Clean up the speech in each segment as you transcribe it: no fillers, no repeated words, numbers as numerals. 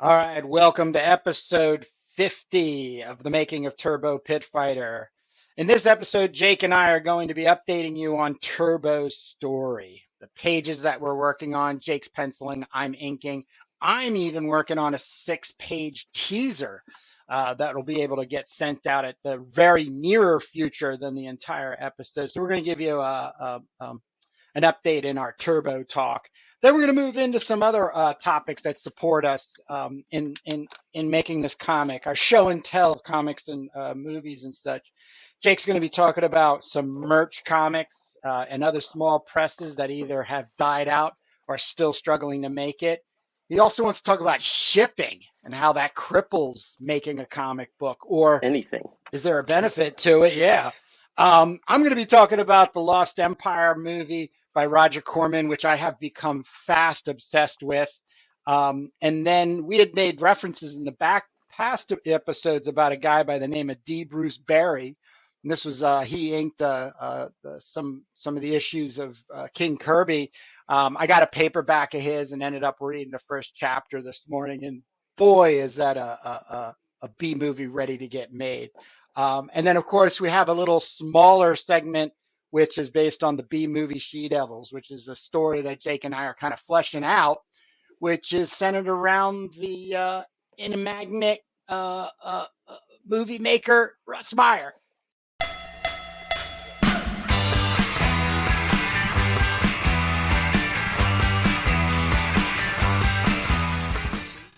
All right, welcome to episode 50 of the Making of Turbo Pit Fighter. In this episode, Jake and I are going to be updating you on Turbo's story. The pages that we're working on, Jake's penciling, I'm inking. I'm even working on a 6-page teaser that will be able to get sent out at the very nearer future than the entire episode. So we're going to give you an update in our Turbo talk. Then we're going to move into some other topics that support us in making this comic, our show and tell of comics and movies and such. Jake's going to be talking about some merch comics and other small presses that either have died out or are still struggling to make it. He also wants to talk about shipping and how that cripples making a comic book, or Anything. is there a benefit to it? Yeah. I'm going to be talking about the Lost Empire movie by Roger Corman, which I have become fast obsessed with. And then we had made references in the back past episodes about a guy by the name of D. Bruce Barry. And this was he inked some of the issues of King Kirby. I got a paperback of his and ended up reading the first chapter this morning. And boy, is that a B movie ready to get made. And then, of course, we have a little smaller segment, which is based on the B movie She Devils, which is a story that Jake and I are kind of fleshing out, which is centered around the enigmatic movie maker, Russ Meyer.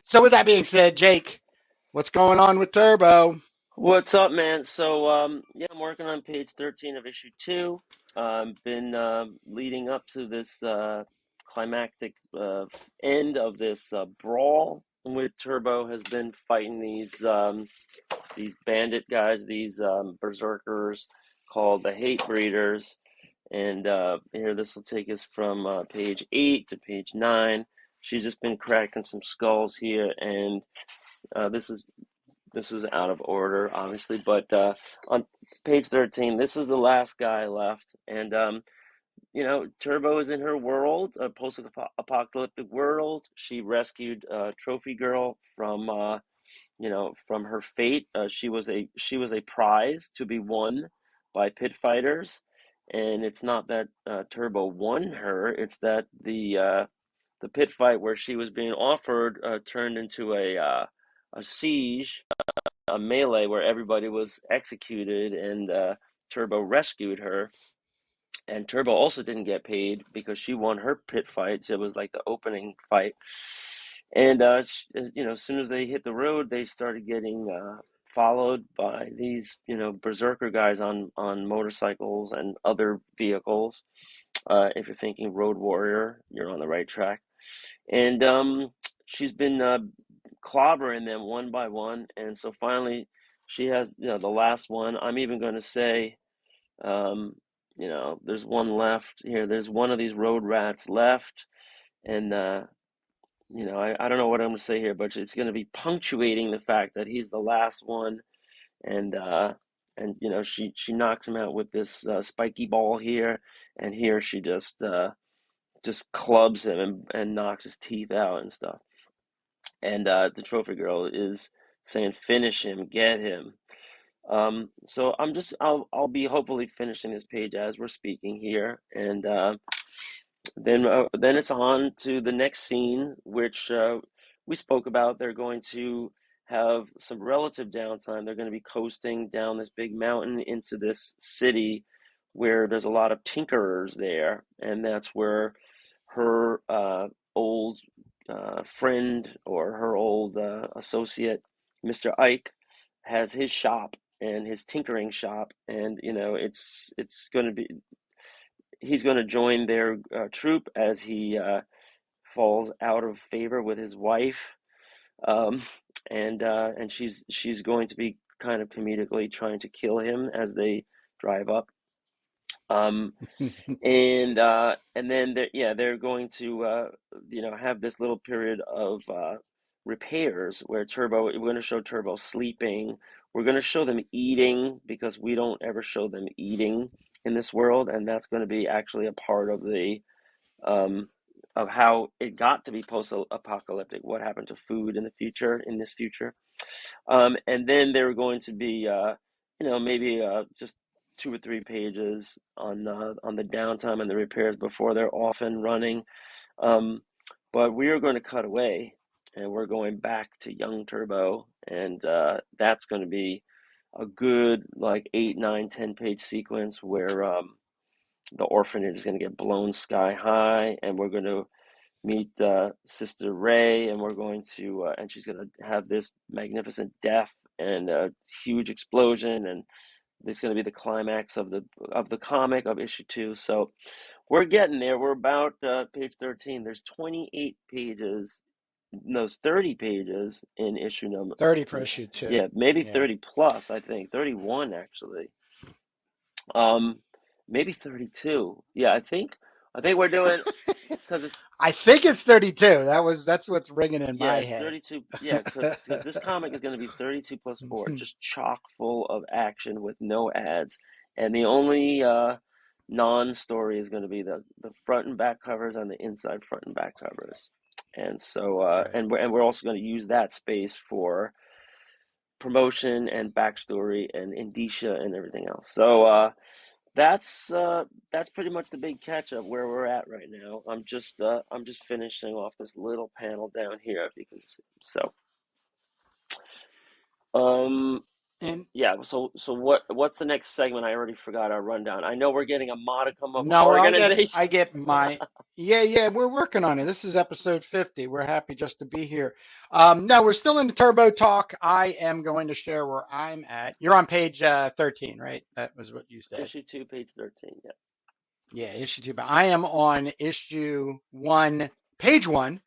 So, with that being said, Jake, what's going on with Turbo? What's up, man? So, I'm working on page 13 of issue 2. Been leading up to this climactic end of this brawl in which Turbo has been fighting these bandit guys, these berserkers called the Hate Breeders. And here, this will take us from page 8 to page 9. She's just been cracking some skulls here, and this is out of order, obviously, but on page 13, this is the last guy left, and Turbo is in her world, a post-apocalyptic world. She rescued Trophy Girl from her fate. She was a prize to be won by pit fighters, and it's not that Turbo won her; it's that the pit fight where she was being offered turned into a siege, a melee where everybody was executed, and Turbo rescued her. And Turbo also didn't get paid because she won her pit fight. So it was like the opening fight. And as soon as they hit the road, they started getting followed by these berserker guys on motorcycles and other vehicles. If you're thinking Road Warrior, you're on the right track. And she's been clobbering them one by one, and so finally she has the last one. I'm even going to say, there's one left here. There's one of these road rats left, and I don't know what I'm going to say here, but it's going to be punctuating the fact that he's the last one, and she knocks him out with this spiky ball here, and here she just clubs him and knocks his teeth out and stuff. And the trophy girl is saying, "Finish him, get him." So I'll be hopefully finishing this page as we're speaking here, and then it's on to the next scene, which we spoke about. They're going to have some relative downtime. They're going to be coasting down this big mountain into this city where there's a lot of tinkerers there, and that's where her old friend or her old associate, Mr. Ike, has his shop and his tinkering shop, and it's going to be he's going to join their troop as he falls out of favor with his wife, um, and she's going to be kind of comedically trying to kill him as they drive up. Um, and then they're going to have this little period of repairs where we're going to show Turbo sleeping. We're going to show them eating because we don't ever show them eating in this world, and that's going to be actually a part of the um of how it got to be post-apocalyptic, what happened to food in the future, in this future. And then there were going to be, maybe just 2 or 3 pages on the downtime and the repairs before they're off and running. Um, but we are going to cut away, and we're going back to young Turbo, and that's going to be a good like 8, 9, 10 page sequence where the orphanage is going to get blown sky high, and we're going to meet Sister Ray, and we're going to, and she's going to have this magnificent death and a huge explosion, and it's going to be the climax of the comic of issue 2. So we're getting there. We're about page 13. There's 28 pages, no, 30 pages in issue number. 30 per issue 2. Yeah, maybe Yeah. 30 plus. I think 31 actually. Maybe 32. Yeah, I think we're doing because it's I think it's 32. That's what's ringing in yeah, my it's head. 32. Yeah, because this comic is going to be 32 plus 4, just chock full of action with no ads, and the only non-story is going to be the front and back covers and the inside front and back covers, and so Good. and we're also going to use that space for promotion and backstory and indicia and everything else. So that's pretty much the big catch up where we're at right now. I'm just finishing off this little panel down here, if you can see. So um And yeah, so what's the next segment? I already forgot our rundown. I know we're getting a modicum of no, organization. I get my yeah, we're working on it. This is episode 50. We're happy just to be here. No, we're still in the Turbo Talk. I am going to share where I'm at. You're on page 13, right? That was what you said. Issue 2, page 13. Yeah. Yeah, issue 2. But I am on issue 1, page 1,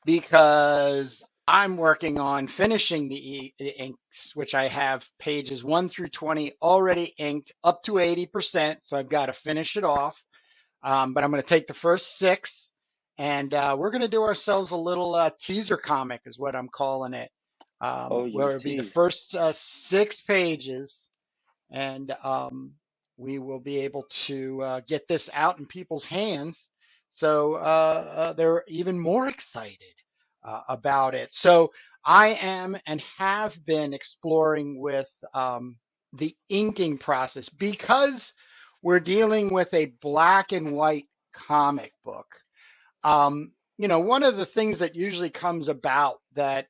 because I'm working on finishing the inks, which I have pages 1 through 20 already inked up to 80%. So I've got to finish it off. But I'm going to take the first 6, and we're going to do ourselves a little teaser comic, is what I'm calling it, Oh, where you it'll be the tease. first 6 pages, and we will be able to get this out in people's hands, so they're even more excited about it. So I am and have been exploring with the inking process, because we're dealing with a black and white comic book. One of the things that usually comes about that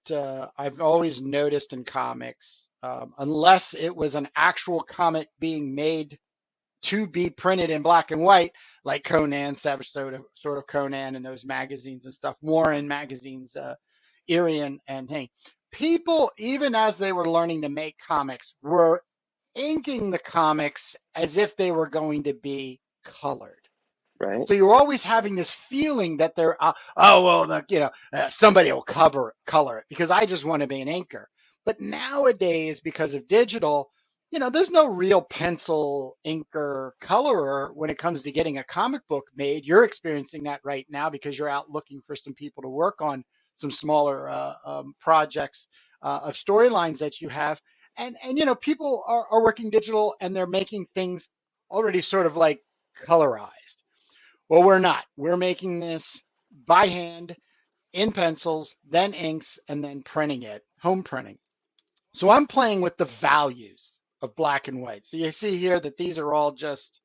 I've always noticed in comics, unless it was an actual comic being made to be printed in black and white, like Conan, Savage sort of Conan, and those magazines and stuff, Warren magazines, Erie and Hank. People, even as they were learning to make comics, were inking the comics as if they were going to be colored. Right. So you're always having this feeling that they're, somebody will color it, because I just want to be an inker. But nowadays, because of digital, there's no real pencil inker colorer when it comes to getting a comic book made. You're experiencing that right now because you're out looking for some people to work on some smaller projects of storylines that you have. And people are working digital, and they're making things already sort of like colorized. Well, we're not. We're making this by hand in pencils, then inks, and then printing it, home printing. So I'm playing with the values of black and white. So you see here that these are all just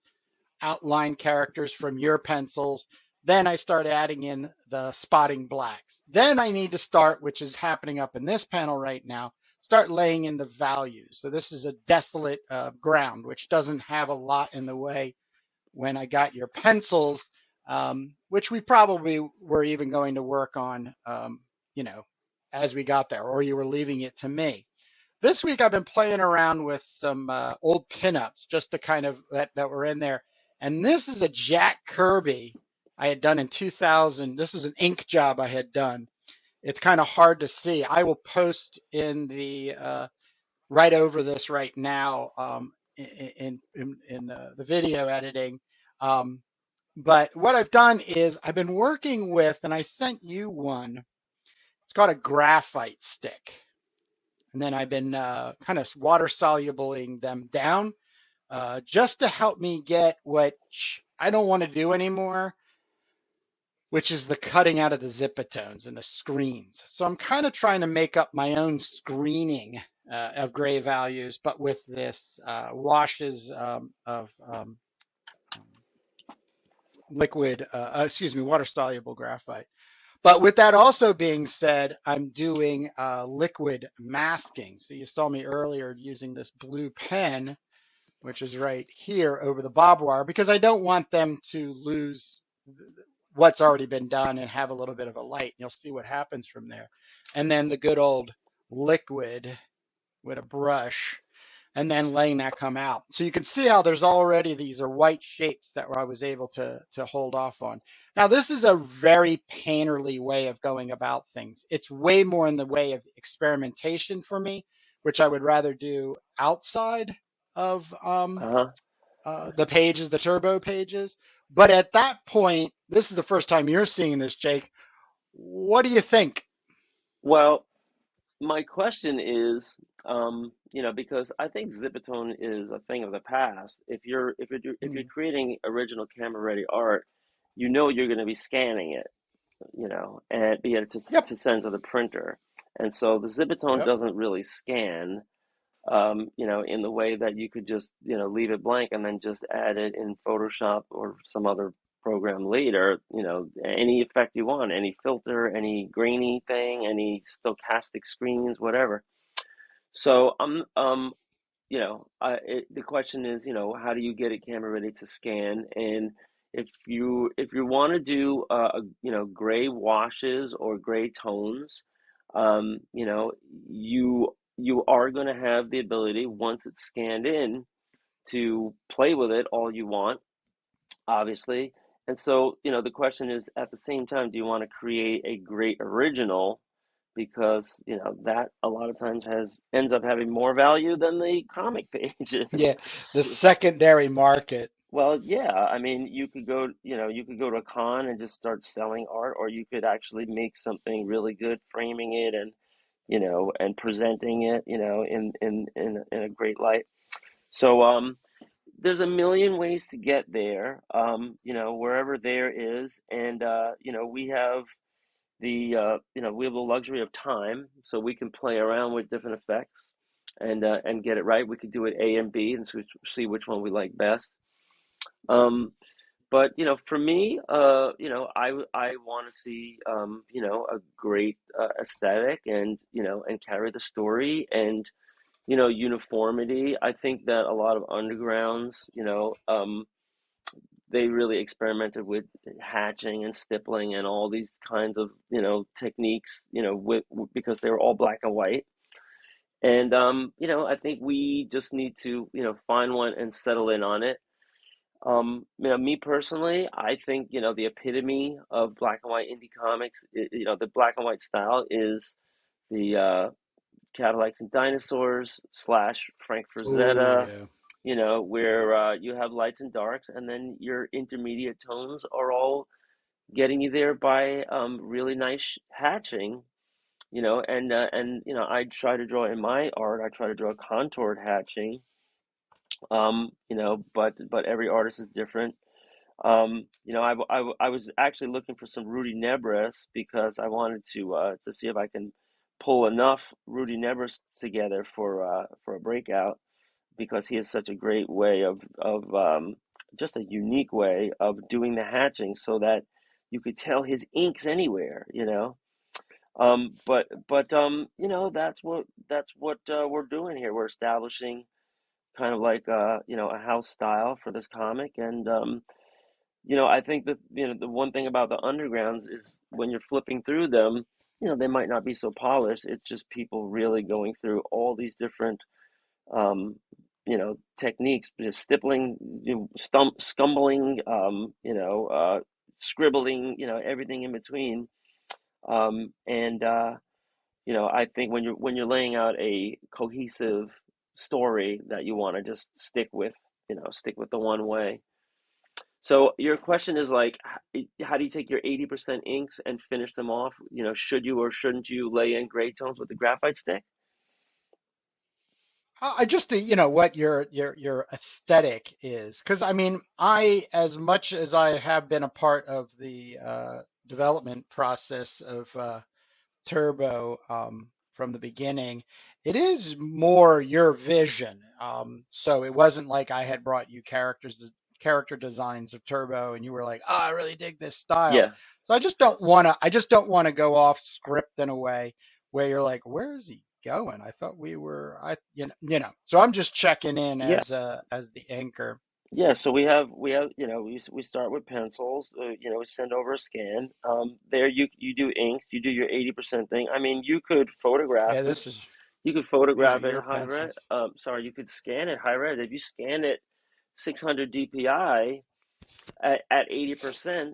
outline characters from your pencils. Then I start adding in the spotting blacks. Then I need to start, which is happening up in this panel right now, start laying in the values. So this is a desolate ground, which doesn't have a lot in the way when I got your pencils, which we probably were even going to work on, as we got there, or you were leaving it to me. This week I've been playing around with some old pinups, just to kind of that were in there. And this is a Jack Kirby I had done in 2000. This was an ink job I had done. It's kind of hard to see. I will post in the right over this right now, in the video editing. But what I've done is I've been working with, and I sent you one. It's called a graphite stick. And then I've been kind of water solubling them down, just to help me get what I don't want to do anymore, which is the cutting out of the zipatones and the screens. So I'm kind of trying to make up my own screening of gray values, but with this washes of liquid, excuse me, water soluble graphite. But with that also being said, I'm doing liquid masking. So you saw me earlier using this blue pen, which is right here over the barbed wire, because I don't want them to lose what's already been done and have a little bit of a light. You'll see what happens from there. And then the good old liquid with a brush and then letting that come out. So you can see how there's already these are white shapes that I was able to hold off on. Now, this is a very painterly way of going about things. It's way more in the way of experimentation for me, which I would rather do outside of Uh-huh. the pages, the turbo pages. But at that point, this is the first time you're seeing this, Jake. What do you think? Well, my question is, because I think Zipatone is a thing of the past. If you're Mm, creating original camera ready art, you know you're going to be scanning it, and be able yep, to send to the printer. And so the Zipatone yep. doesn't really scan, in the way that you could just, leave it blank and then just add it in Photoshop or some other program later, any effect you want, any filter, any grainy thing, any stochastic screens, whatever. So the question is, how do you get a camera ready to scan? And if you want to do gray washes or gray tones, um, you know, you are going to have the ability once it's scanned in to play with it all you want, obviously. And so, the question is at the same time, do you want to create a great original? Because, that a lot of times has ends up having more value than the comic pages. Yeah, the secondary market. Well, yeah, I mean, you could go to a con and just start selling art, or you could actually make something really good, framing it and presenting it, in a great light. So, there's a million ways to get there, wherever there is. And, we have the luxury of time, so we can play around with different effects and get it right. We could do it A and B and see which one we like best. Um, but for me, I want to see a great aesthetic, and carry the story, and uniformity. I think that a lot of undergrounds, they really experimented with hatching and stippling and all these kinds of techniques, because they were all black and white. And I think we just need to find one and settle in on it. Me personally, I think the epitome of black and white indie comics, the black and white style is the Cadillacs and Dinosaurs slash Frank Oh Frazetta, yeah, yeah. where you have lights and darks, and then your intermediate tones are all getting you there by really nice hatching, and I try to draw in my art. I try to draw contoured hatching, but every artist is different. I was actually looking for some Rudy Nebres because I wanted to see if I can pull enough Rudy Nebres together for a breakout, because he has such a great way of just a unique way of doing the hatching so that you could tell his ink's anywhere. But that's what we're doing here. We're establishing kind of like a house style for this comic. And I think that the one thing about the undergrounds is when you're flipping through them, they might not be so polished. It's just people really going through all these different techniques, just stippling, scumbling, scribbling, everything in between. And I think when you're laying out a cohesive story that you want to just stick with the one way. So your question is like, how do you take your 80% inks and finish them off? Should you or shouldn't you lay in gray tones with the graphite stick? I just what your aesthetic is, because I mean, I as much as I have been a part of the development process of Turbo from the beginning, it is more your vision. So it wasn't like I had brought you character designs of Turbo and you were like, oh, I really dig this style. Yeah, So I just don't want to go off script in a way where you're like, where is he going? I thought we were, So I'm just checking in yeah. as the anchor. Yeah, so we have we start with pencils. We send over a scan. There you do ink. You do your 80% thing. I mean, you could photograph Yeah, it. this is You could these are photograph it your high res. pencils. Sorry, you could scan it high res. If you scan it 600 DPI at 80%,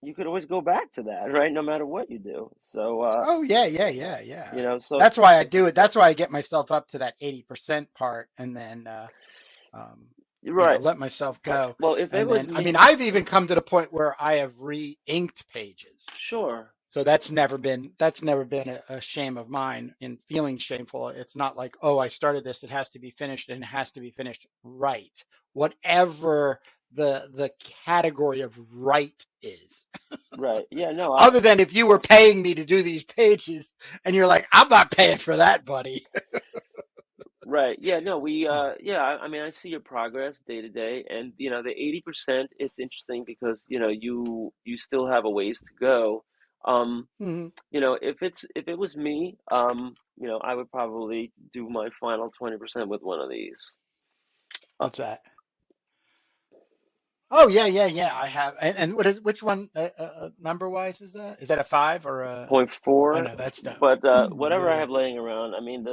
you could always go back to that, right? No matter what you do. So Oh yeah, yeah, yeah, yeah. so That's why I do it. That's why I get myself up to that 80% part and then um, right. let myself go. Well, if it And was then I mean me, I've even come to the point where I have re-inked pages. sure. So that's never been a shame of mine in feeling shameful. It's not like, oh, I started this, it has to be finished and it has to be finished right. Whatever the category of right is. Right. Yeah, no, Other than if you were paying me to do these pages and you're like, I'm not paying for that, buddy. right. Yeah, no, yeah, I mean, I see your progress day to day, and the 80%, it's interesting because, you still have a ways to go. Um, Mhm. if it was me, I would probably do my final 20% with one of these. Uh, What's that? Oh yeah, yeah, yeah. I have. And which one number wise is that? Is that a five or a? point Oh 0.4, no, that's the. but Ooh, whatever I yeah. have laying around, I mean,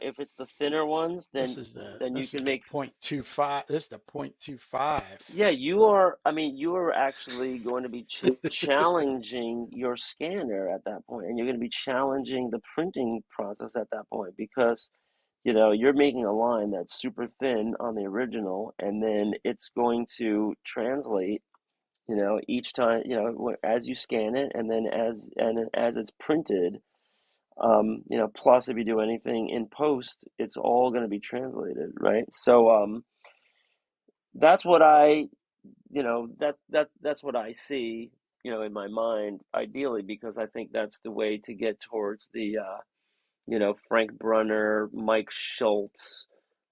if it's the thinner ones, then you This can is the make. 0.25. This is the 0.25. Yeah, I mean, you are actually going to be challenging your scanner at that point, and you're going to be challenging the printing process at that point because, you're making a line that's super thin on the original, and then it's going to translate, each time, as you scan it, and then as it's printed, plus if you do anything in post, it's all going to be translated, right? So, that's what that's what I see, in my mind, ideally, because I think that's the way to get towards the Frank Brunner, Mike Schultz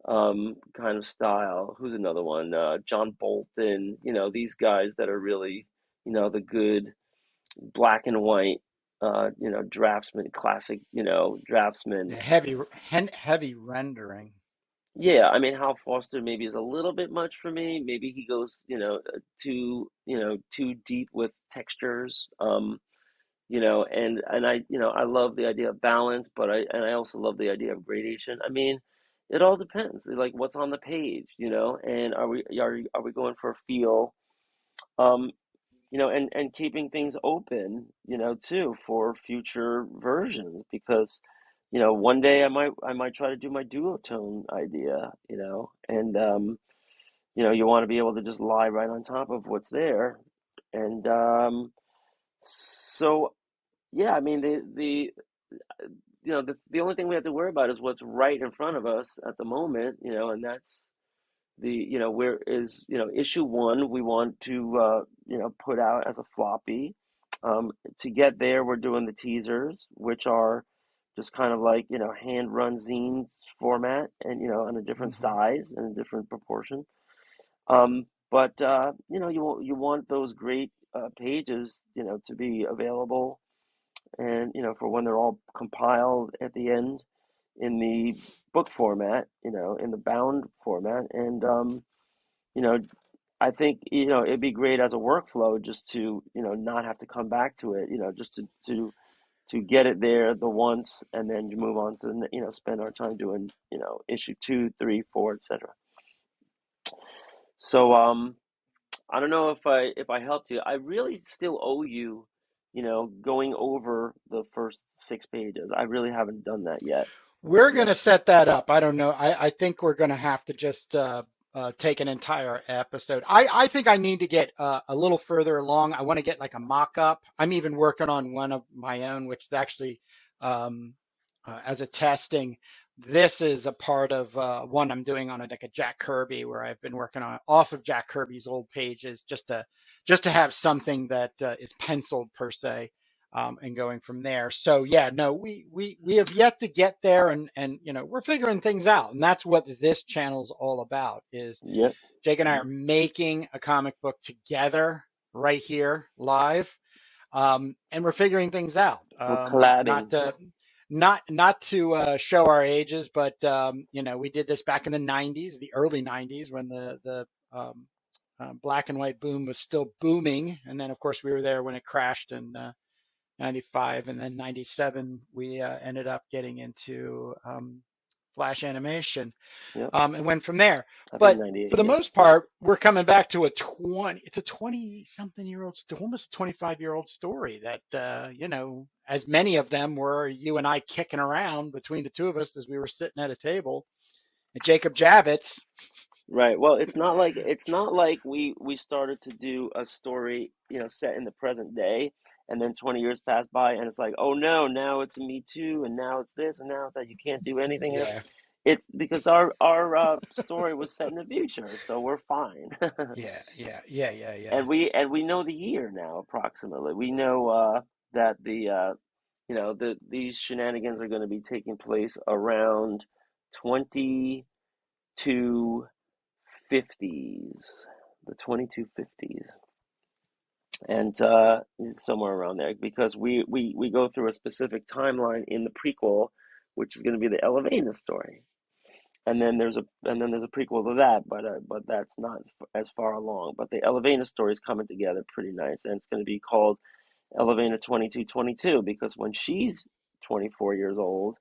kind of style. Who's another one? John Bolton, these guys that are really, the good black and white draftsman, classic, draftsman. The heavy rendering. Yeah, I mean, Hal Foster maybe is a little bit much for me. Maybe he goes, too deep with textures. And I love the idea of balance, but I also love the idea of gradation. I mean, it all depends, like what's on the page, and are we going for a feel, um, and keeping things open, too, for future versions because one day I might try to do my duotone idea, and you want to be able to just lie right on top of what's there, and so yeah, I mean the only thing we have to worry about is what's right in front of us at the moment, and that's where is issue one we want to put out as a floppy. To get there, we're doing the teasers, which are just kind of like hand run zines format, and on a different Hmm. size and a different proportion. But you want those great pages to be available, and for when they're all compiled at the end in the book format, in the bound format, and you know, I think it'd be great as a workflow just to not have to come back to it, just to get it there the once, and then you move on to spend our time doing issue two, three, four, etc. So I don't know if I helped you. I really still owe you, going over the first 6 pages. I really haven't done that yet. We're going to set that up. I don't know. I think we're going to have to just take an entire episode. I think I need to get a little further along. I want to get like a mock up. I'm even working on one of my own, which is actually um, as a testing. This is a part of one I'm doing on like a Jack Kirby, where I've been working on off of Jack Kirby's old pages, just to have something that is penciled per se, and going from there. So yeah, no, we have yet to get there, and we're figuring things out, and that's what this channel's all about. Is Yep. Jake and I are making a comic book together right here live, and we're figuring things out. We're collabing. Not to show our ages, but we did this back in the '90s, the early '90s, when the black and white boom was still booming, and then of course we were there when it crashed in '95, and then '97 we ended up getting into Flash animation, Yep. and went from there. I think But 98. for the Yeah. most part, we're coming back to it's a 20 something year old, almost 25-year-old story that, as many of them were you and I kicking around between the two of us as we were sitting at a table at Jacob Javits. Right. Well, it's not like we started to do a story, set in the present day, and then 20 years pass by, and it's like, oh no, now it's a Me Too, and now it's this, and now it's that you can't do anything. Yeah, It's because our story was set in the future, so we're fine. yeah, yeah, yeah, yeah, yeah. And we know the year now approximately. We know that these shenanigans are going to be taking place around 2250s, the 2250s, and somewhere around there, because we go through a specific timeline in the prequel, which is going to be the Elevena story, and then there's a prequel to that, but that's not as far along. But the Elevena story is coming together pretty nice, and it's going to be called Elevena 2222, because when she's 24 years old,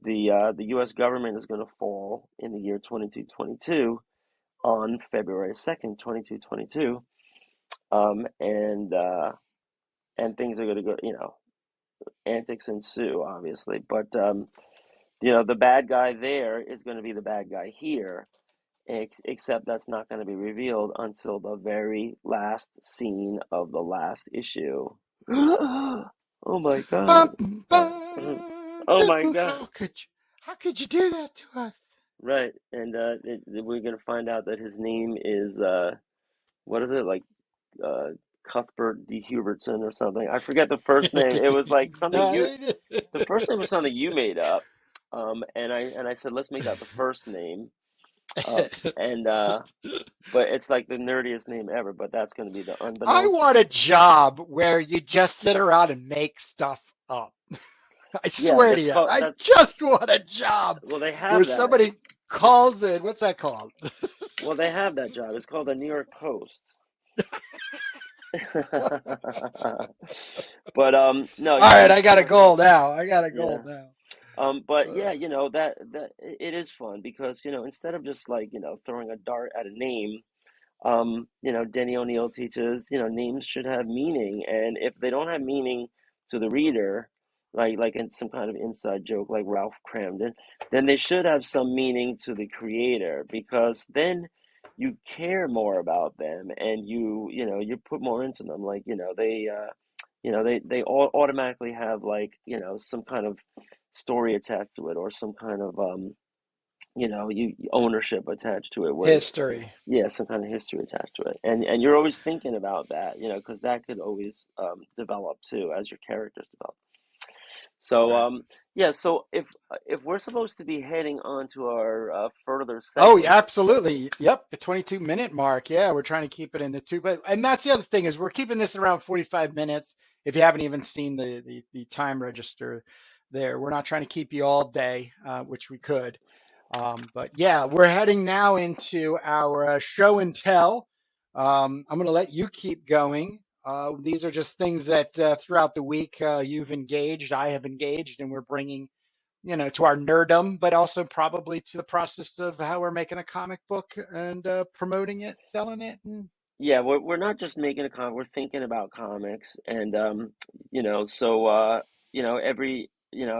the U.S. government is going to fall in the year 2222 on February 2nd, 2222, and things are going to go, antics ensue, obviously. But the bad guy there is going to be the bad guy here, except that's not going to be revealed until the very last scene of the last issue. Oh my God. Bum, Oh bum, my God. how could you do that to us? Right. And we're going to find out that his name is, what is it, like uh, Cuthbert D. Hubertson or something. I forget the first name. It was like something the first name was something you made up. And I said, let's make that the first name. And But it's like the nerdiest name ever, but that's going to be the I unbeknownst. want a job where you just sit around and make stuff up. I Yeah, swear to that's you, called I that. just want a job Well, they where have that. somebody calls in. What's that called? Well, they have that job. It's called the New York Post. But no, All right, I got a so goal now. I got a goal yeah. now. But Uh, yeah, that it is fun because instead of just like throwing a dart at a name, Denny O'Neil teaches names should have meaning, and if they don't have meaning to the reader, like in some kind of inside joke like Ralph Cramden, then they should have some meaning to the creator, because then you care more about them, and you put more into them. Like they all automatically have like some kind of story attached to it, or some kind of you ownership attached to it, where History. yeah, some kind of history attached to it, and you're always thinking about that, because that could always develop too as your characters develop. So Right. yeah, so if we're supposed to be heading on to our further Oh, yeah, segment. absolutely. Yep, the 22-minute mark. Yeah, we're trying to keep it in the two. But and that's the other thing is we're keeping this around 45 minutes. If you haven't even seen the time register there, we're not trying to keep you all day, which we could. But yeah, we're heading now into our show and tell. I'm going to let you keep going. These are just things that throughout the week you've engaged, I have engaged, and we're bringing to our nerdum, but also probably to the process of how we're making a comic book and promoting it, selling it, and Yeah, we're not just making a comic, we're thinking about comics, and so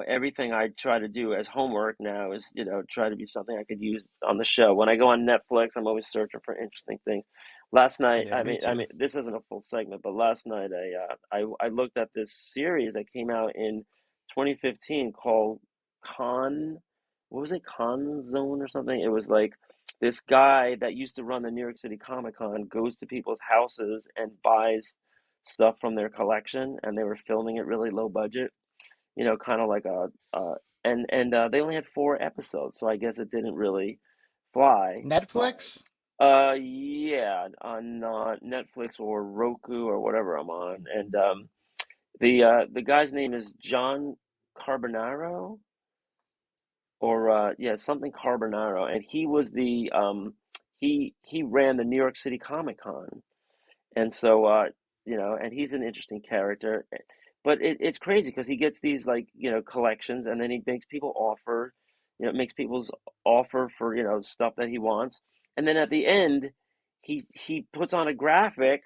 everything I try to do as homework now is try to be something I could use on the show. When I go on Netflix, I'm always searching for interesting things. Last night, yeah, I me mean, I too. mean, this isn't a full segment, but last night I looked at this series that came out in 2015 called Con, what was it, Con Zone or something? It was like this guy that used to run the New York City Comic Con goes to people's houses and buys stuff from their collection, and they were filming it really low budget, kind of like and they only had 4 episodes, so I guess it didn't really fly. Netflix? Yeah, on Netflix or Roku or whatever I'm on, and the guy's name is John Carbonaro, or yeah, something Carbonaro, and he was he ran the New York City Comic Con, and so and he's an interesting character, but it's crazy because he gets these like collections, and then he makes people offer, makes people's offer for stuff that he wants, and then at the end, he puts on a graphic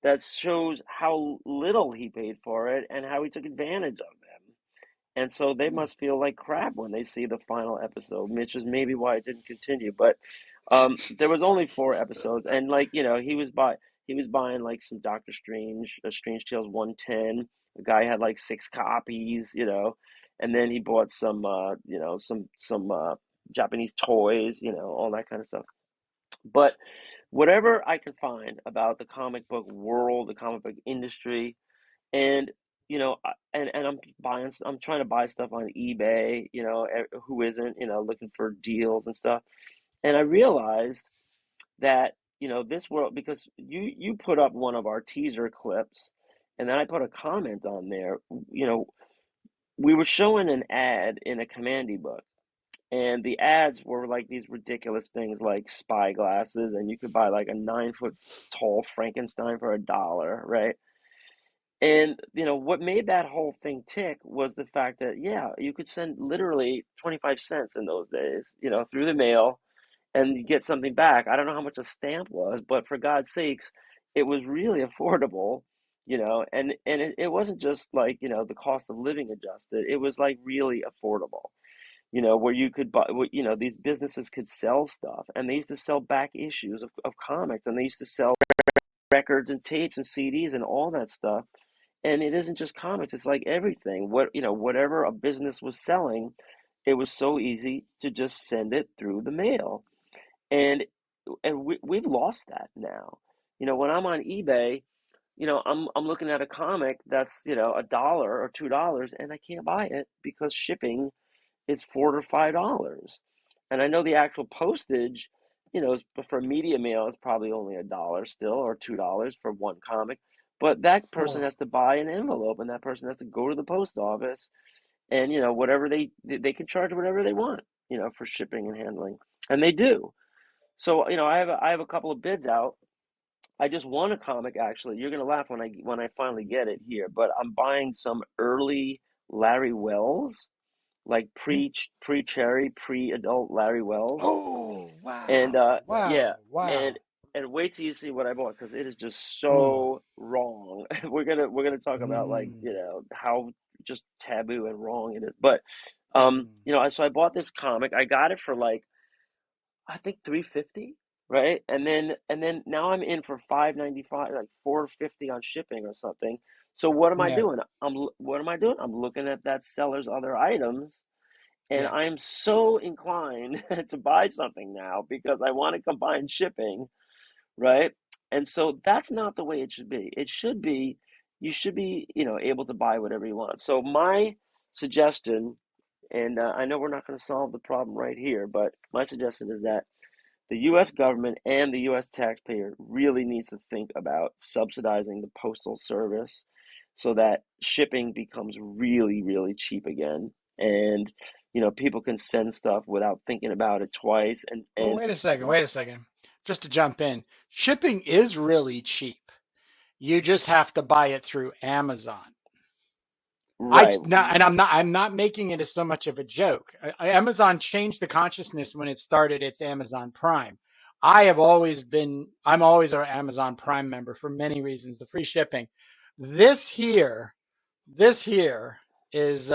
that shows how little he paid for it and how he took advantage of them. And so they Hmm. must feel like crap when they see the final episode, which is maybe why it didn't continue. But there was only 4 episodes, and like he was buying like some Doctor Strange, Strange Tales 110. The guy had like 6 copies, and then he bought some some Japanese toys, all that kind of stuff. But whatever I can find about the comic book world, the comic book industry, and and I'm trying to buy stuff on eBay, who isn't, looking for deals and stuff. And I realized that, this world, because you put up one of our teaser clips, and then I put a comment on there, we were showing an ad in a Commandy book. And the ads were like these ridiculous things like spy glasses, and you could buy like a 9 foot tall Frankenstein for $1, right? And what made that whole thing tick was the fact that yeah, you could send literally 25 cents in those days, through the mail, and you get something back. I don't know how much a stamp was, but for God's sakes, it was really affordable, and it wasn't just like, the cost of living adjusted. It was like really affordable, where you could buy, these businesses could sell stuff, and they used to sell back issues of comics, and they used to sell records and tapes and CDs and all that stuff. And it isn't just comics, it's like everything. Whatever a business was selling, it was so easy to just send it through the mail. And we've lost that now. When I'm on eBay, I'm looking at a comic that's, $1 or $2, and I can't buy it because shipping is $4 to $5. And I know the actual postage, for media mail, it's probably only $1 still, or $2 for one comic. But that person Oh, has to buy an envelope, and that person has to go to the post office, and whatever they can charge whatever they want, for shipping and handling, and they do. So I have a couple of bids out. I just won a comic, actually. You're gonna laugh when I finally get it here, but I'm buying some early Larry Wells, like hmm. pre cherry, pre-adult Larry Wells. Oh, And wow, yeah, wow, and wow. wait till you see what I bought, because it is just Mm, so wrong. We're gonna talk about, like, mm, how just taboo and wrong it is. But mm. so I bought this comic. I got it for like, I think 350, right? And then now I'm in for 595, like 450 on shipping or something. So what am I Yeah, doing? What am I doing? I'm looking at that seller's other items, and yeah. I am so inclined to buy something now because I want to combine shipping, right? And so that's not the way it should be. It should be, you should be, able to buy whatever you want. So my suggestion, and I know we're not going to solve the problem right here, but my suggestion is that the U.S. government and the U.S. taxpayer really needs to think about subsidizing the postal service so that shipping becomes really, really cheap again. And, people can send stuff without thinking about it twice. Well, And wait a second. Just to jump in, shipping is really cheap. You just have to buy it through Amazon. I right, not, and I'm not making it as so much of a joke. Amazon changed the consciousness when it started its Amazon Prime. I'm always an Amazon Prime member for many reasons. The free shipping. This here, this here is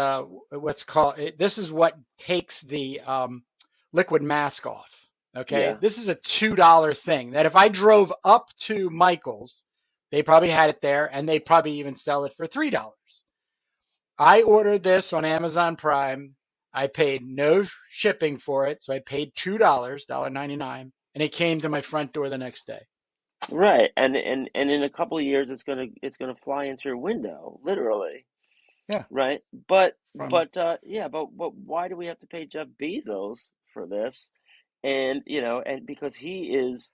what's called. This is what takes the liquid mask off. Okay, yeah, this is a $2 thing that if I drove up to Michael's, they probably had it there, and they probably even sell it for $3. I ordered this on Amazon Prime. I paid no shipping for it, so I paid $2, $1.99, and it came to my front door the next day. Right. And in a couple of years it's gonna fly into your window, literally. Yeah, Right. from Yeah, but why do we have to pay Jeff Bezos for this? And and because he is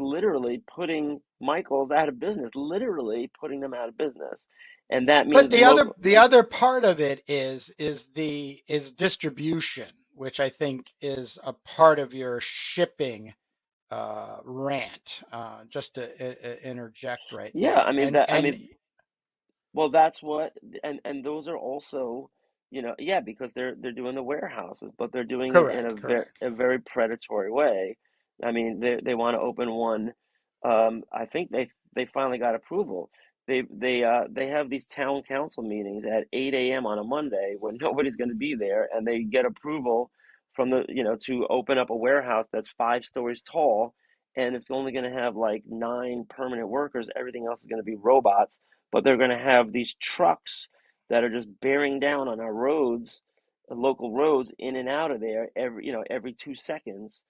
literally putting Michaels out of business, literally putting them out of business. And that But means local. the other part of it is distribution, which I think is a part of your shipping rant. Just to interject right Yeah, there, I and mean, well, that's what, and those are also, yeah, because they're doing the warehouses, but they're doing it in correct, a correct. very predatory way. I mean, they want to open one. I think they finally got approval. They have these town council meetings at 8 a.m. on a Monday when nobody's going to be there, and they get approval from to open up a warehouse that's 5 stories tall, and it's only going to have like 9 permanent workers. Everything else is going to be robots, but they're going to have these trucks that are just bearing down on our roads, local roads, in and out of there every 2 seconds,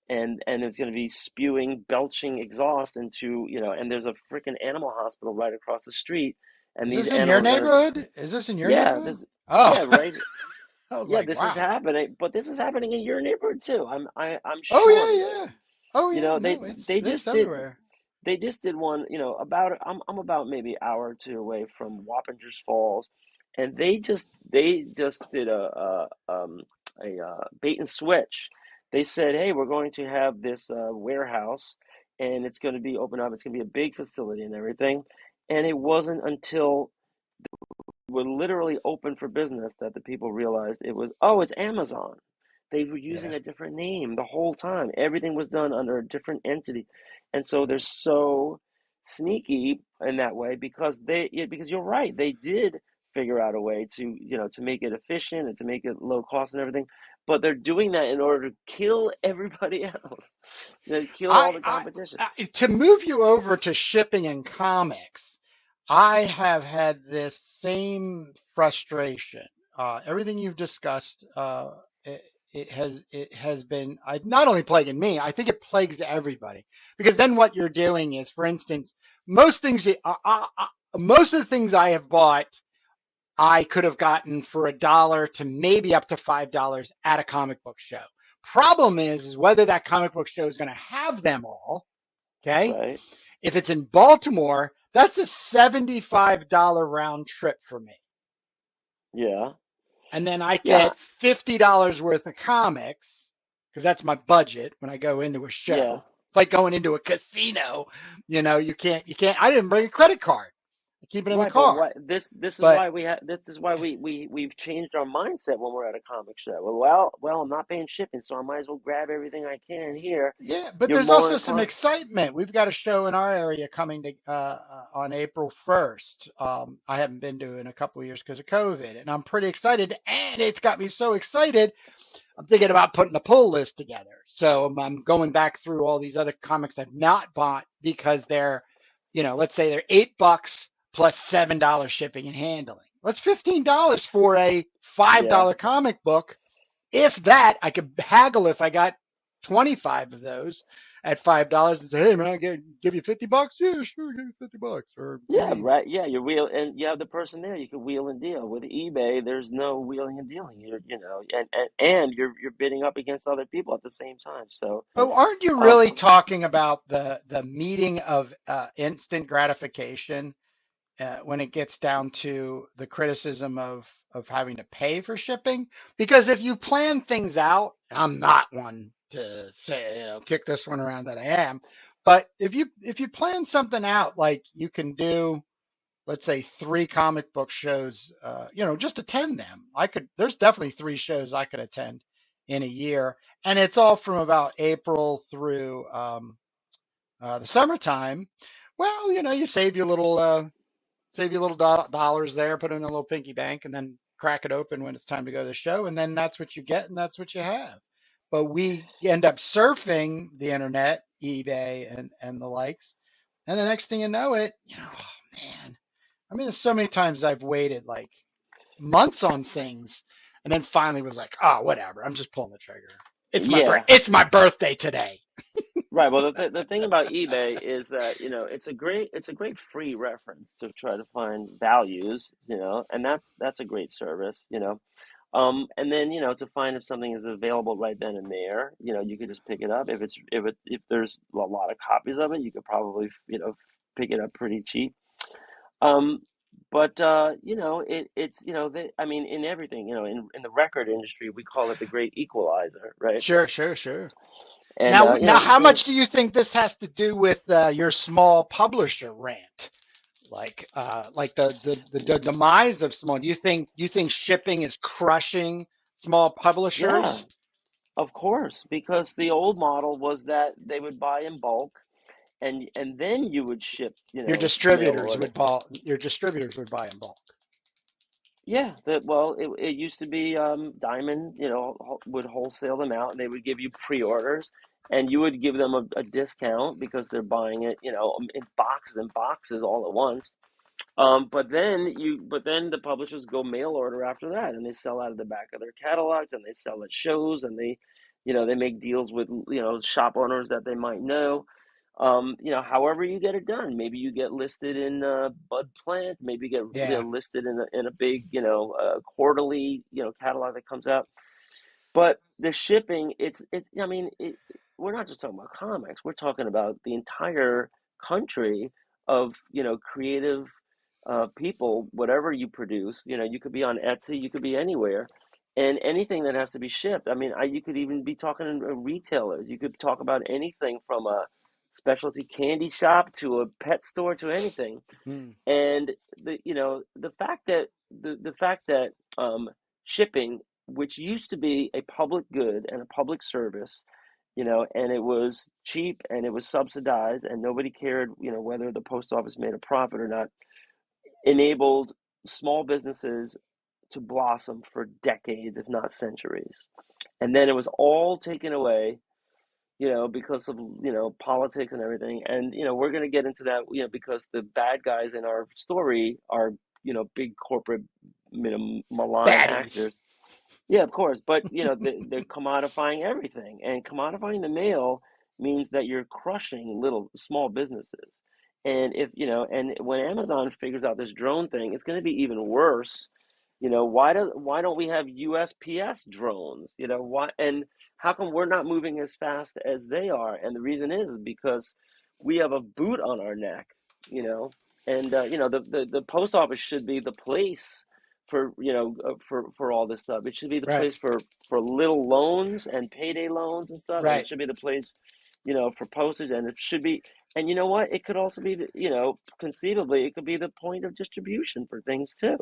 and it's going to be spewing, belching exhaust into and there's a freaking animal hospital right across the street, and Is these this in your animals are neighborhood? Is this in your yeah neighborhood? this Oh, yeah right I was yeah like, this is wow. happening, but this is happening in your neighborhood too. I'm Oh sure of yeah, it. yeah. Oh You yeah. know, No, they it's just did everywhere. they just did one, about I'm about maybe an hour or two away from Wappingers Falls, and they just did a bait and switch. They said, "Hey, we're going to have this warehouse, and it's going to be open up. It's going to be a big facility and everything." And it wasn't until were literally open for business that the people realized it was, oh, it's Amazon. They were using Yeah, a different name the whole time. Everything was done under a different entity. And so they're yeah. so sneaky in that way because because you're right, they did figure out a way to make it efficient and to make it low cost and everything. But they're doing that in order to kill everybody else. Kill all I, the I, competition. to move you over to shipping and comics, I have had this same frustration. Everything you've discussed, it has been not only plaguing me. I think it plagues everybody because then what you're doing is, for instance, most things, most of the things I have bought, I could have gotten for $1 to maybe up to $5 at a comic book show. Problem is whether that comic book show is going to have them all. Okay. Right? If it's in Baltimore, that's a $75 round trip for me. Yeah. And then I Yeah. get $50 worth of comics because that's my budget when I go into a Yeah. show. It's like going into a casino. I didn't bring a credit card. I keep it in the Right, but car. why this is But why we've changed our mindset when we're at a comic show. Well, I'm not paying shipping, so I might as well grab everything I can here. yeah, but You're there's more also some inclined. excitement. We've got a show in our area coming to on April 1st. I haven't been to in a couple of years because of COVID, and I'm pretty excited. And it's got me so excited. I'm thinking about putting a pull list together. So I'm going back through all these other comics I've not bought because they're, let's say they're $8 plus $7 shipping and handling. That's $15 for a Yeah, $5 comic book. If that, I could haggle if I got 25 of those at $5 and say, hey man, I give you $50. Yeah, sure, give you $50. Or give yeah, me, right. Yeah, you wheel and you have the person there. You can wheel and deal. With eBay, there's no wheeling and dealing. And you're bidding up against other people at the same time. So, but aren't you um, really talking about the meeting of instant gratification when it gets down to the criticism of having to pay for shipping? Because if you plan things out, I'm not one to say, kick this one around that I am, but if you plan something out, like you can do, let's say 3 comic book shows, just attend them. There's definitely 3 shows I could attend in a year, and it's all from about April through the summertime. Well, you save your little dollars there, put in a little pinky bank, and then crack it open when it's time to go to the show, and then that's what you get, and that's what you have. But we end up surfing the internet, eBay, and the likes, and the next thing you know it, oh man, I mean, there's so many times I've waited like months on things, and then finally was like, oh, whatever, I'm just pulling the trigger. Yeah. It's my birthday today. Right. Well, the thing about eBay is that, it's a great free reference to try to find values, and that's a great service. And then, to find if something is available right then and there, you could just pick it up. If there's a lot of copies of it, you could probably, pick it up pretty cheap. Um, but it's I mean, in everything, in the record industry, we call it the great equalizer, right? Sure, sure, sure. And Now, how same. much do you think this has to do with your small publisher rant? Like the demise of small. Do you think shipping is crushing small Yeah, publishers? of course, because the old model was that they would buy in bulk, and then you would ship, mail order. Your distributors would buy in bulk. Yeah, it used to be, Diamond, would wholesale them out, and they would give you pre-orders, and you would give them a discount because they're buying it, in boxes and boxes all at once. But then the publishers go mail order after that, and they sell out of the back of their catalogs, and they sell at shows, and they make deals with, shop owners that they might know. However you get it done. Maybe you get listed in Bud Plant. Maybe you get, Yeah, listed in a big, quarterly, catalog that comes out. But the shipping, I mean, we're not just talking about comics. We're talking about the entire country of, creative people, whatever you produce. You could be on Etsy, you could be anywhere, and anything that has to be shipped. I mean, you could even be talking to retailers. You could talk about anything from a specialty candy shop to a pet store to anything. mm, And the fact that shipping, which used to be a public good and a public service, and it was cheap and it was subsidized and nobody cared, whether the post office made a profit or not, enabled small businesses to blossom for decades, if not centuries. And then it was all taken away, because of, politics and everything. And, we're going to get into that, because the bad guys in our story are, big corporate, malign baddies. actors. Yeah, of course. But, they're commodifying everything. And commodifying the mail means that you're crushing little small businesses. And and when Amazon figures out this drone thing, it's going to be even worse. Why don't we have USPS drones? Why, and how come we're not moving as fast as they are? And the reason is because we have a boot on our neck, you know. And the post office should be the place for, for all this stuff. It should be the Right, place for little loans and payday loans and stuff, and it right, should be the place, for postage, and it should be. And you know what? It could also be, conceivably, it could be the point of distribution for things too.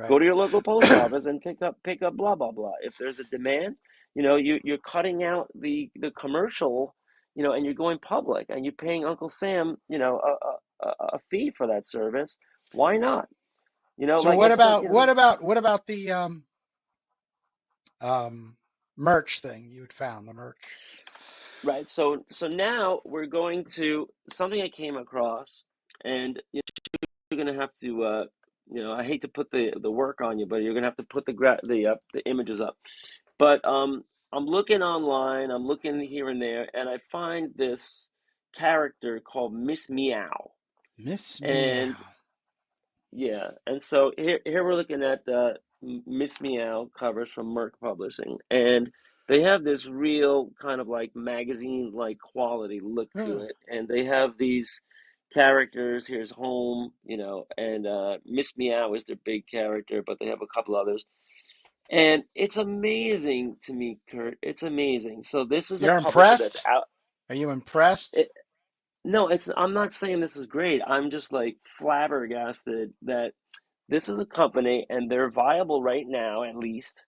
Go right. to your local post office and pick up blah blah blah. If there's a demand, you're cutting out the commercial, and you're going public, and you're paying Uncle Sam, a fee for that service. Why not? So Like if some, what about the um, merch thing you had found? The merch. right. So now we're going to something I came across, and you're gonna have to, I hate to put the work on you, but you're gonna have to put the images up. But I'm looking online, I'm looking here and there, and I find this character called Miss Meow. Miss And Meow. yeah, and so here we're looking at the Miss Meow covers from Merc Publishing, and they have this real kind of like magazine-like quality look to Oh, it, and they have these characters. Here's Home, and Miss Meow is their big character, but they have a couple others. And it's amazing to me, Kurt. It's amazing. So this is a you're publisher that's impressed? out. Are you impressed? It, no, I'm not saying this is great. I'm just like flabbergasted that this is a company and they're viable right now, at least.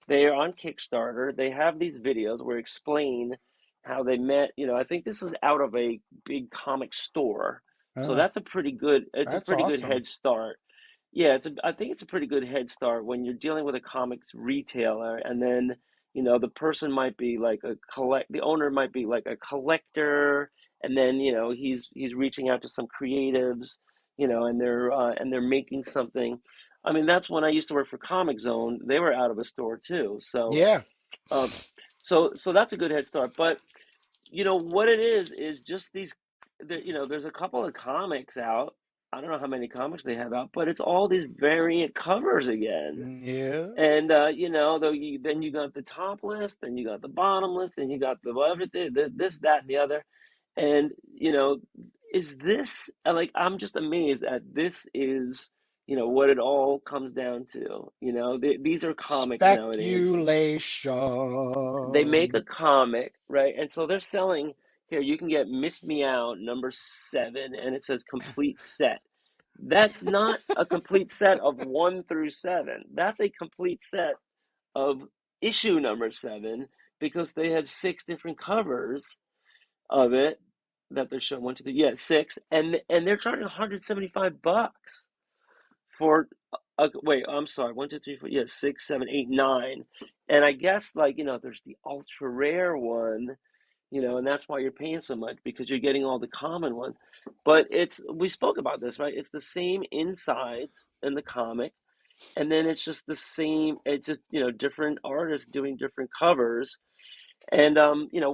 They are on Kickstarter. They have these videos where explain how they met. I think this is out of a big comic store. So Oh, that's a pretty good, it's a that's pretty good awesome. head start. Yeah, I think it's a pretty good head start when you're dealing with a comics retailer, and then, the person might be like the owner might be like a collector, and then, he's reaching out to some creatives, and they're making something. I mean, that's when I used to work for Comic Zone. They were out of a store too. So, Yeah. um, so that's a good head start. But what it is just these. There's a couple of comics out. I don't know how many comics they have out, but it's all these variant covers again. Yeah. And though then you got the top list, then you got the bottom list, then you got the everything, this, that, and the other. And is this like I'm just amazed at this is what it all comes down to. These are comics nowadays. They make a Speculation. comic, right? And so they're selling here. You can get Miss Meow #7, and it says complete set. That's not a complete set of 1 through 7. That's a complete set of issue #7 because they have 6 different covers of it that they're showing. One, two, three, yeah, 6, and they're charging $175 for. Wait, I'm sorry. One, two, three, four, yeah, 6, 7, 8, 9, and I guess there's the ultra rare one, and that's why you're paying so much because you're getting all the common ones. But we spoke about this, right? It's the same insides in the comic, and then it's just the same. It's just different artists doing different covers. And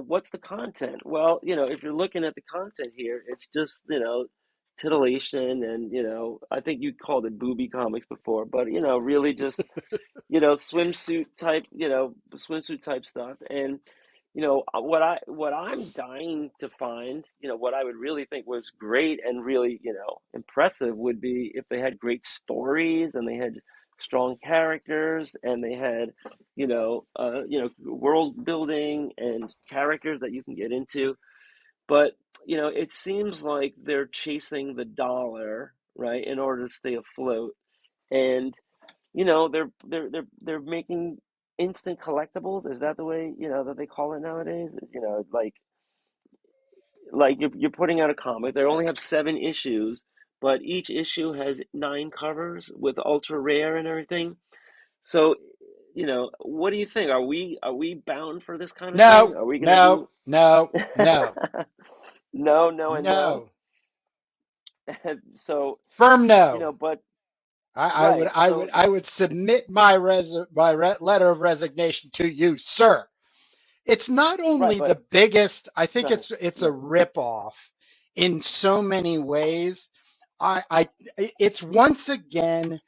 what's the content? Well, if you're looking at the content here, it's just titillation, and I think you called it booby comics before, but really just swimsuit type stuff. And what I'm dying to find, what I would really think was great and really impressive would be if they had great stories and they had strong characters and they had world building and characters that you can get into. But it seems like they're chasing the dollar, right, in order to stay afloat. And they're making instant collectibles. Is that the way that they call it nowadays? Like you're putting out a comic. They only have 7 issues, but each issue has 9 covers with ultra rare and everything. So, what do you think? Are we bound for this kind of thing? No, Are we gonna no, do no, no, no, no, and no? no. So, Firm no. but I would, right. I would, So, I would submit my letter of resignation to you, sir. It's not right, only the but biggest. I go think ahead. it's a Yeah. ripoff in so many ways. I it's once again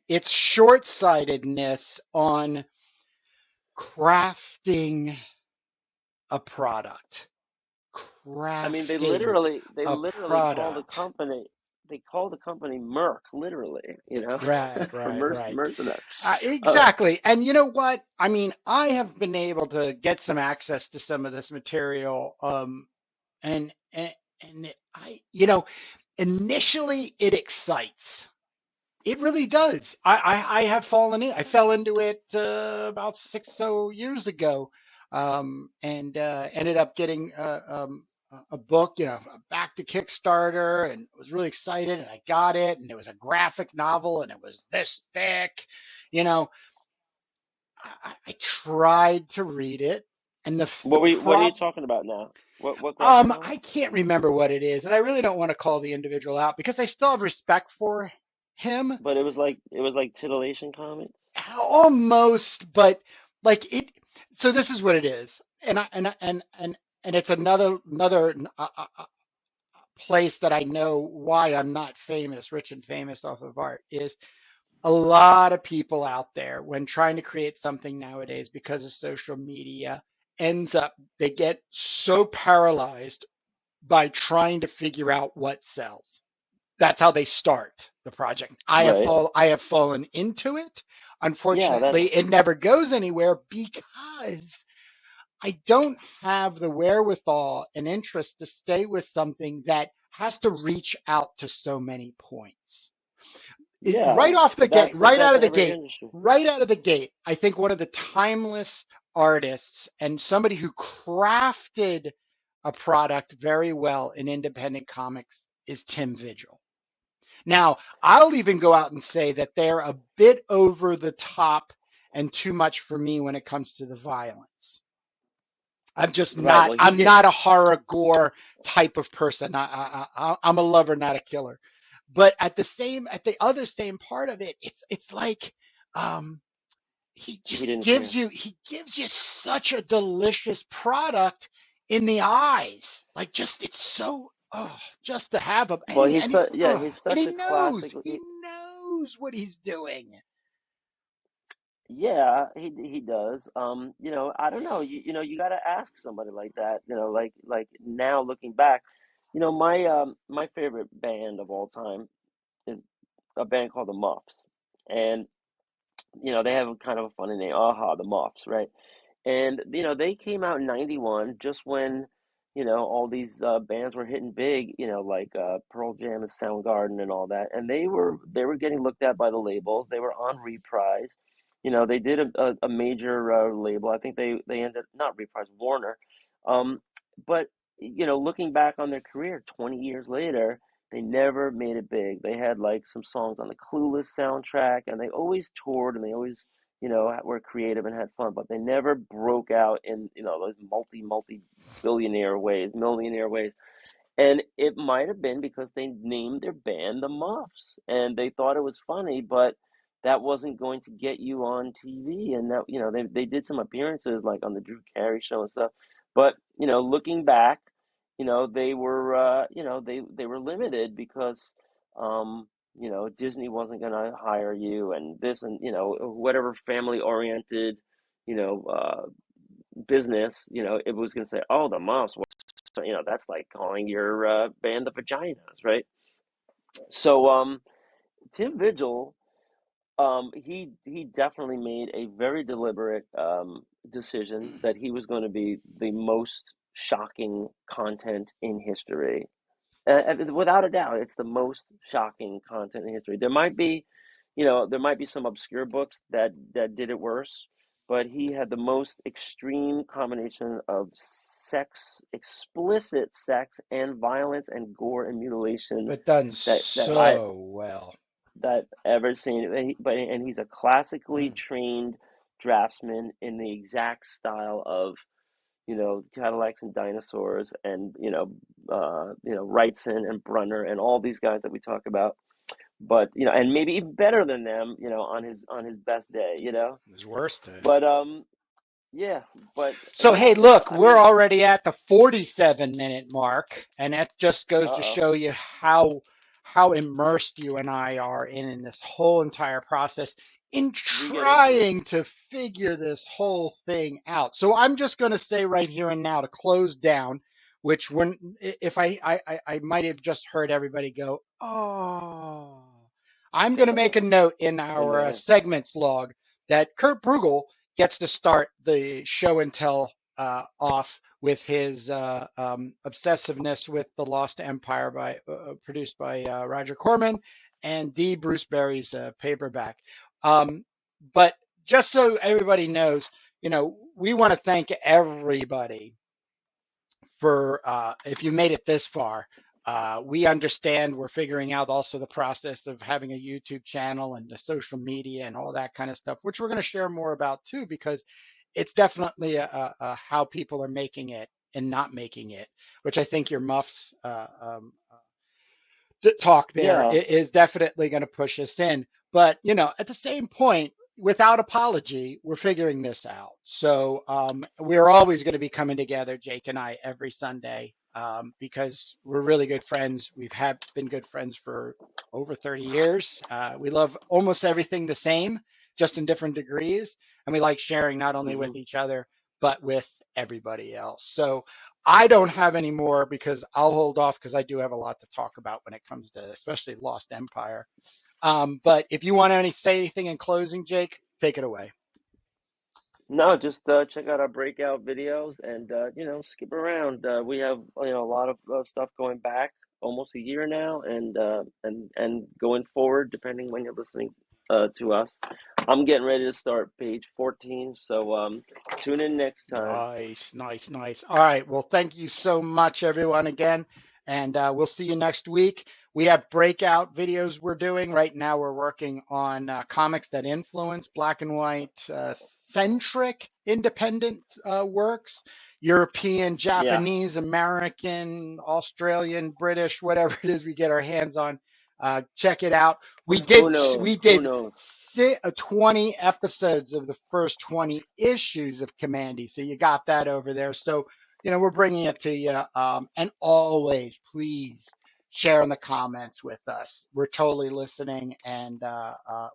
it's short-sightedness on crafting a product, I mean, they crafting literally they a literally call the product. company they call the company Merc, literally, Right, for right, right. mercenary. Uh, Exactly. And you know what? I mean, I have been able to get some access to some of this material. And, and, and initially it excites. It really does. I have fallen in. I fell into it about 6 years ago, and ended up getting a book, back to Kickstarter, and was really excited. And I got it, and it was a graphic novel, and it was this thick. You know, I tried to read it, and the what are you prop. talking about now? What graphic I novel? can't remember what it is, and I really don't want to call the individual out because I still have respect for him. But it was like titillation comics. Almost, but like it. So this is what it is, and it's another place that I know why I'm not famous, rich and famous off of art is a lot of people out there when trying to create something nowadays because of social media ends up they get so paralyzed by trying to figure out what sells. That's how they start the project. Right. I have fallen into it. Yeah, Unfortunately, that's it never goes anywhere because I don't have the wherewithal and interest to stay with something that has to reach out to so many points. yeah, Right off the but gate, that's every industry. right out of the gate, I think one of the timeless artists and somebody who crafted a product very well in independent comics is Tim Vigil. Now, I'll even go out and say that they're a bit over the top and too much for me when it comes to the violence. Right. Well, he I'm did. not a horror gore type of person. I'm a lover, not a killer. But at the other same part of it, it's like, um, He didn't care. he gives you such a delicious product in the eyes. Like, just it's so, oh, just to have him, Well, he's yeah, oh, he's and such a classic. he knows what he's doing. Yeah, he does. I don't know. You got to ask somebody like that. Like now looking back, my favorite band of all time is a band called the Muffs, and they have a kind of a funny name, Aha, the Muffs, right? And they came out in '91, just when all these bands were hitting big, like Pearl Jam and Soundgarden and all that, and they were getting looked at by the labels. They were on Reprise. They did a major label. I think they ended, not Reprise, Warner. Um, but looking back on their career 20 years later, they never made it big. They had like some songs on the Clueless soundtrack, and they always toured, and they always were creative and had fun, but they never broke out in, those multi billionaire ways, millionaire ways. And it might have been because they named their band the Muffs and they thought it was funny, but that wasn't going to get you on TV. And that, they did some appearances like on the Drew Carey show and stuff. But, looking back, they were, they were limited because, Disney wasn't going to hire you and this and, whatever family oriented, you know, uh, business, it was going to say, oh, the Muffs. So, that's like calling your band the Vaginas, right? So, Tim Vigil, he definitely made a very deliberate decision that he was going to be the most shocking content in history. Without a doubt, it's the most shocking content in history. There might be some obscure books that did it worse, but he had the most extreme combination of sex, explicit sex, and violence and gore and mutilation But done that I so well. that ever seen. And he's a classically Mm. trained draftsman in the exact style of Cadillacs and Dinosaurs and Wrightson and Brunner and all these guys that we talk about. But and maybe even better than them, on his best day, His worst day. But yeah, but So, hey, look, I we're mean, already at the 47-minute mark, and that just goes to uh-oh, show you how immersed you and I are in this whole entire process in we get into it. trying to figure this whole thing out. So I'm just going to say right here and now to close down, which when if I might have just heard everybody go, oh, I'm going to make a note in In our my head. segments log that Kurt Bruegel gets to start the show and tell off with his obsessiveness with the Lost Empire produced by Roger Corman and D. Bruce Berry's paperback. Um, but just so everybody knows, we want to thank everybody for if you made it this far. We understand we're figuring out also the process of having a YouTube channel and the social media and all that kind of stuff, which we're going to share more about too, because it's definitely how people are making it and not making it, which I think your Muffs talk there Yeah, is definitely going to push us in. But, at the same point, without apology, we're figuring this out. So we're always going to be coming together, Jake and I, every Sunday because we're really good friends. Been good friends for over 30 years. We love almost everything the same, just in different degrees. And we like sharing not only hmm with each other, but with everybody else. So I don't have any more because I'll hold off because I do have a lot to talk about when it comes to especially Lost Empire. But if you want to say anything in closing, Jake, take it away. No, just check out our breakout videos and skip around. We have a lot of stuff going back almost a year now, and going forward, depending when you're listening to us. I'm getting ready to start page 14, so tune in next time. Nice, nice, nice. All right. Well, thank you so much, everyone, again. And we'll see you next week. We have breakout videos we're doing. Right now, we're working on comics that influence black and white centric independent works, European, Yeah, Japanese, American, Australian, British, whatever it is we get our hands on. Check it out. We Who did we knows? Who did knows? 20 episodes of the first 20 issues of Commandy, so you got that over there. So we're bringing it to you. And always, please share in the comments with us. We're totally listening, and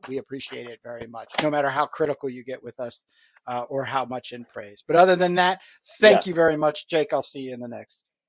we appreciate it very much, no matter how critical you get with us or how much in praise. But other than that, Yeah. thank you very much, Jake. I'll see you in the next.